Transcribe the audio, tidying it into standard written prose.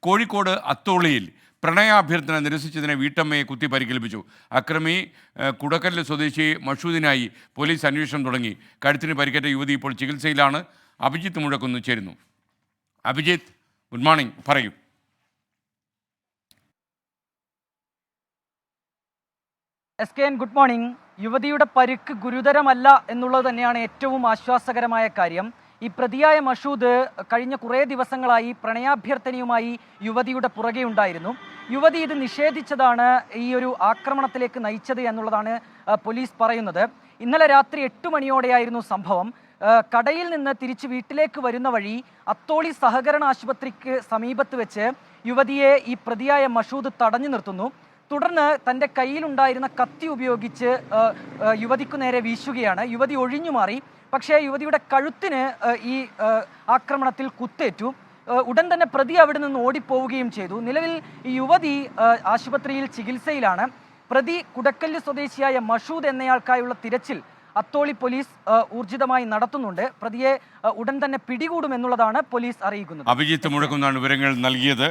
കോഴിക്കോട് അത്തോളിയിൽ പ്രണയാഭ്യർത്ഥന നിരസിച്ചതിനെ വീട്ടമ്മയെ കുത്തി പരിക്കേൽപ്പിച്ചു. അക്രമി കുടക്കല്ല് സ്വദേശി മഷൂദിനായി പോലീസ് അന്വേഷണം തുടങ്ങി. കഴുത്തിന് പരിക്കേറ്റ യുവതി ഇപ്പോൾ ചികിത്സയിലാണ്. അഭിജിത്ത് മുഴക്കുന്ന് ചേരുന്നു. അഭിജിത്ത്, ഗുഡ് മോർണിംഗ്, പറയൂ. SKN good morning. യുവതിയുടെ പരിക്ക് ഗുരുതരമല്ല എന്നുള്ളത് തന്നെയാണ് ഏറ്റവും ആശ്വാസകരമായ കാര്യം. ഈ പ്രതിയായ മഷൂദ് കഴിഞ്ഞ കുറേ ദിവസങ്ങളായി പ്രണയാഭ്യർത്ഥനയുമായി യുവതിയുടെ പുറകെ ഉണ്ടായിരുന്നു. യുവതി ഇത് നിഷേധിച്ചതാണ് ഈ ഒരു ആക്രമണത്തിലേക്ക് നയിച്ചത് എന്നുള്ളതാണ് പോലീസ് പറയുന്നത്. ഇന്നലെ രാത്രി 8 മണിയോടെയായിരുന്നു സംഭവം. കടയിൽ നിന്ന് തിരിച്ച് വീട്ടിലേക്ക് വരുന്ന വഴി അത്തോളി സഹകരണ ആശുപത്രിക്ക് സമീപത്ത് വെച്ച് യുവതിയെ ഈ പ്രതിയായ മഷൂദ് തടഞ്ഞു നിർത്തുന്നു. തുടർന്ന് തൻ്റെ കയ്യിലുണ്ടായിരുന്ന കത്തി ഉപയോഗിച്ച് യുവതിക്കു നേരെ വീശുകയാണ്. യുവതി ഒഴിഞ്ഞു മാറി. പക്ഷേ യുവതിയുടെ കഴുത്തിന് ഈ ആക്രമണത്തിൽ കുത്തേറ്റു. ഉടൻ തന്നെ പ്രതി അവിടെ നിന്ന് ഓടിപ്പോവുകയും ചെയ്തു. നിലവിൽ ഈ യുവതി ആശുപത്രിയിൽ ചികിത്സയിലാണ്. പ്രതി കുടക്കല്ല് സ്വദേശിയായ മഷൂദ് എന്നയാൾക്കായുള്ള തിരച്ചിൽ അത്തോളി പോലീസ് ഊർജിതമായി നടത്തുന്നുണ്ട്. പ്രതിയെ ഉടൻ തന്നെ പിടികൂടുമെന്നുള്ളതാണ് പോലീസ് അറിയിക്കുന്നത്. അഭിജിത്ത് മുഴക്കുന്നാണ് വിവരങ്ങൾ നൽകിയത്.